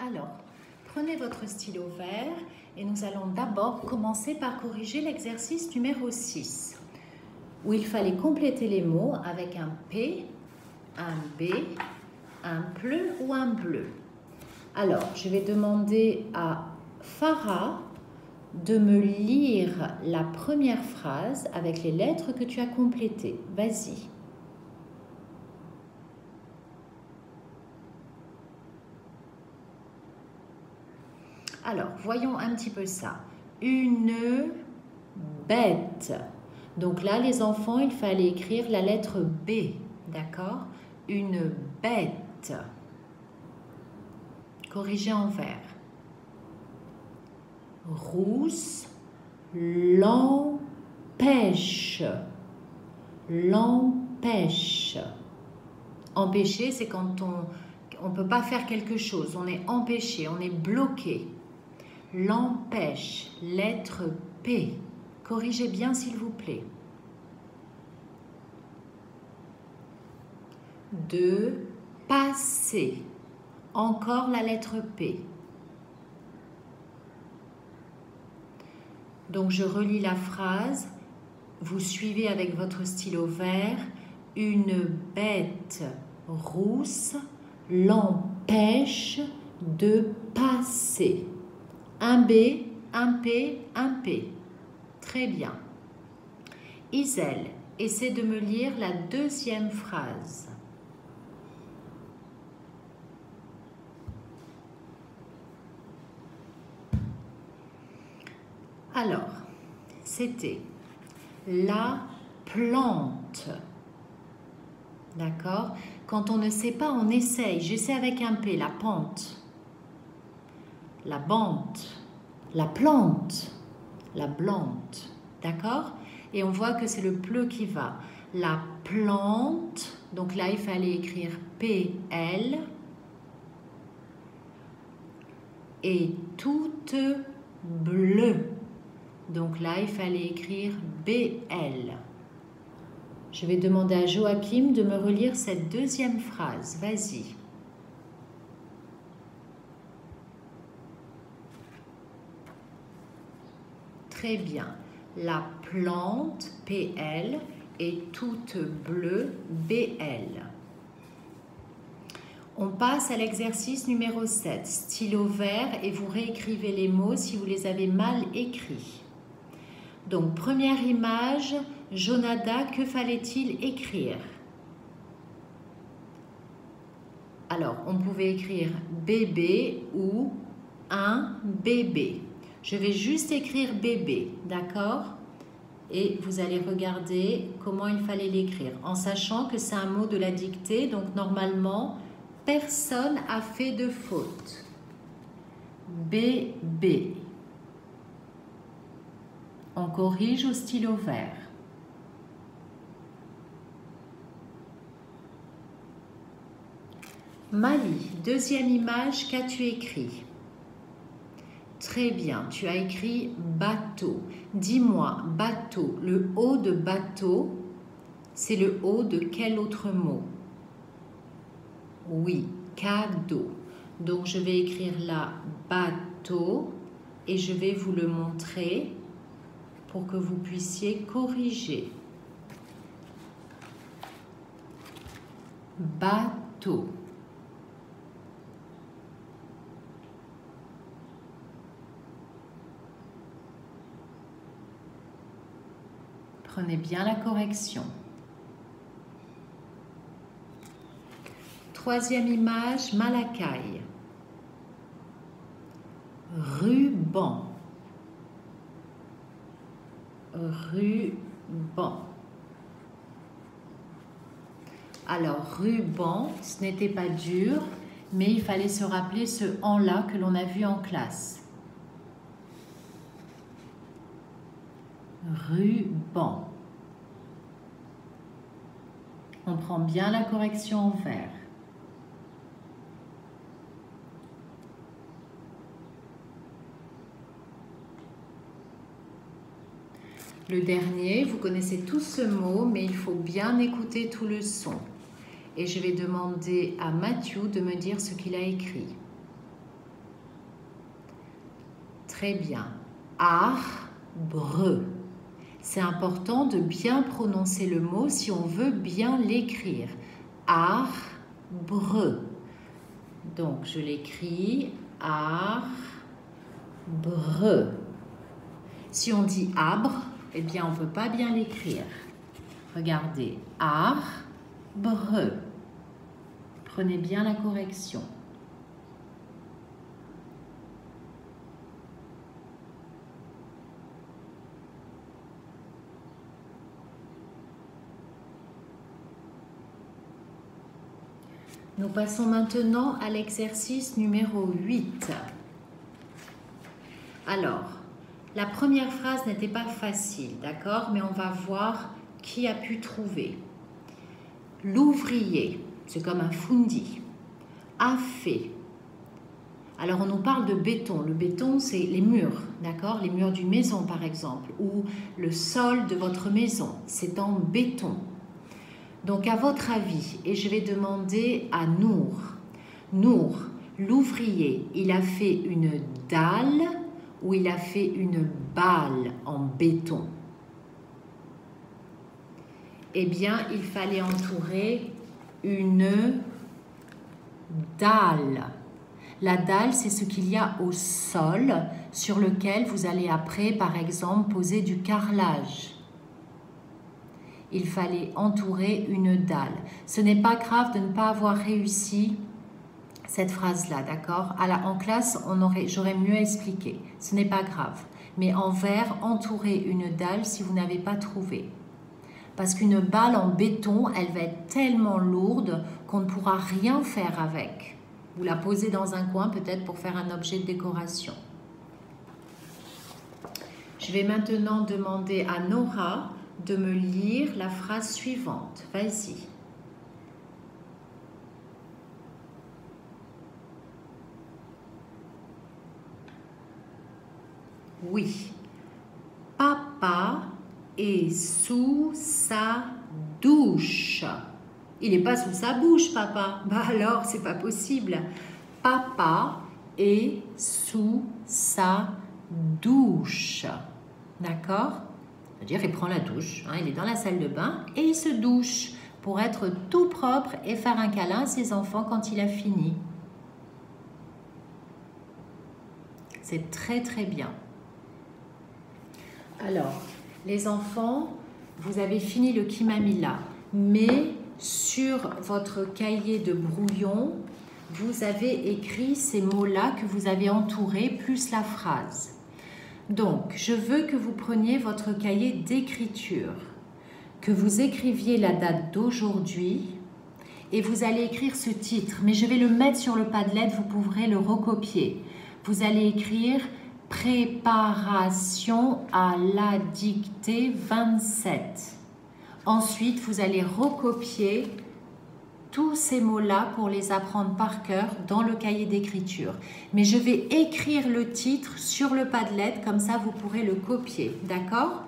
Alors, prenez votre stylo vert et nous allons d'abord commencer par corriger l'exercice numéro 6, où il fallait compléter les mots avec un P, un B, un pleu ou un bleu. Alors, je vais demander à Farah de me lire la première phrase avec les lettres que tu as complétées. Vas-y. Alors, voyons un petit peu ça. Une bête. Donc là, les enfants, il fallait écrire la lettre B, d'accord? Une bête. Corrigé en vert. Rousse, l'empêche. L'empêche. Empêcher, c'est quand on ne peut pas faire quelque chose. On est empêché, on est bloqué. L'empêche, lettre P. Corrigez bien s'il vous plaît. De passer. Encore la lettre P. Donc je relis la phrase. Vous suivez avec votre stylo vert. Une bête rousse l'empêche de passer. Un B, un P, un P. Très bien. Isel, essaie de me lire la deuxième phrase. Alors, c'était la plante. D'accord? Quand on ne sait pas, on essaye. J'essaie avec un P, la pente. La bante, la plante, la blante, d'accord? Et on voit que c'est le pleu qui va. La plante, donc là il fallait écrire PL, est toute bleue. Donc là il fallait écrire BL. Je vais demander à Joachim de me relire cette deuxième phrase. Vas-y. Très bien. La plante, PL, est toute bleue, BL. On passe à l'exercice numéro 7. Stylo vert et vous réécrivez les mots si vous les avez mal écrits. Donc, première image, Jonada, que fallait-il écrire? Alors, on pouvait écrire bébé ou un bébé. Je vais juste écrire bébé, d'accord? Et vous allez regarder comment il fallait l'écrire, en sachant que c'est un mot de la dictée, donc normalement, personne n'a fait de faute. Bébé. On corrige au stylo vert. Mali, deuxième image, qu'as-tu écrit? Très bien, tu as écrit bateau. Dis-moi, bateau, le haut de bateau, c'est le haut de quel autre mot? Oui, cadeau. Donc je vais écrire là bateau et je vais vous le montrer pour que vous puissiez corriger. Bateau. Prenez bien la correction. Troisième image, Malakai. Ruban. Ruban. Alors, ruban, ce n'était pas dur, mais il fallait se rappeler ce « en-là » que l'on a vu en classe. Ruban. On prend bien la correction en vert. Le dernier, vous connaissez tous ce mot, mais il faut bien écouter tout le son. Et je vais demander à Mathieu de me dire ce qu'il a écrit. Très bien. Arbre. C'est important de bien prononcer le mot si on veut bien l'écrire. Arbre. Donc, je l'écris arbre. Si on dit arbre, eh bien, on ne peut pas bien l'écrire. Regardez, arbre. Prenez bien la correction. Nous passons maintenant à l'exercice numéro 8. Alors, la première phrase n'était pas facile, d'accord? Mais on va voir qui a pu trouver. L'ouvrier, c'est comme un fundi, a fait. Alors, on nous parle de béton. Le béton, c'est les murs, d'accord? Les murs d'une maison, par exemple, ou le sol de votre maison, c'est en béton. Donc, à votre avis, et je vais demander à Nour. Nour, l'ouvrier, il a fait une dalle ou il a fait une balle en béton? Eh bien, il fallait entourer une dalle. La dalle, c'est ce qu'il y a au sol sur lequel vous allez après, par exemple, poser du carrelage. Il fallait entourer une dalle. Ce n'est pas grave de ne pas avoir réussi cette phrase-là, d'accord? En classe, j'aurais mieux expliqué. Ce n'est pas grave. Mais en vers, entourez une dalle si vous n'avez pas trouvé. Parce qu'une balle en béton, elle va être tellement lourde qu'on ne pourra rien faire avec. Vous la posez dans un coin, peut-être pour faire un objet de décoration. Je vais maintenant demander à Nora de me lire la phrase suivante. Vas-y. Oui. Papa est sous sa douche. Il n'est pas sous sa bouche, papa. Bah alors, c'est pas possible. Papa est sous sa douche. D'accord? C'est-à-dire, il prend la douche, hein, il est dans la salle de bain et il se douche pour être tout propre et faire un câlin à ses enfants quand il a fini. C'est très très bien. Alors, les enfants, vous avez fini le Kimamila, mais sur votre cahier de brouillon, vous avez écrit ces mots-là que vous avez entourés, plus la phrase. Donc, je veux que vous preniez votre cahier d'écriture, que vous écriviez la date d'aujourd'hui et vous allez écrire ce titre. Mais je vais le mettre sur le Padlet, vous pourrez le recopier. Vous allez écrire « Préparation à la dictée 27 ». Ensuite, vous allez recopier tous ces mots-là pour les apprendre par cœur dans le cahier d'écriture. Mais je vais écrire le titre sur le Padlet, comme ça vous pourrez le copier, d'accord ?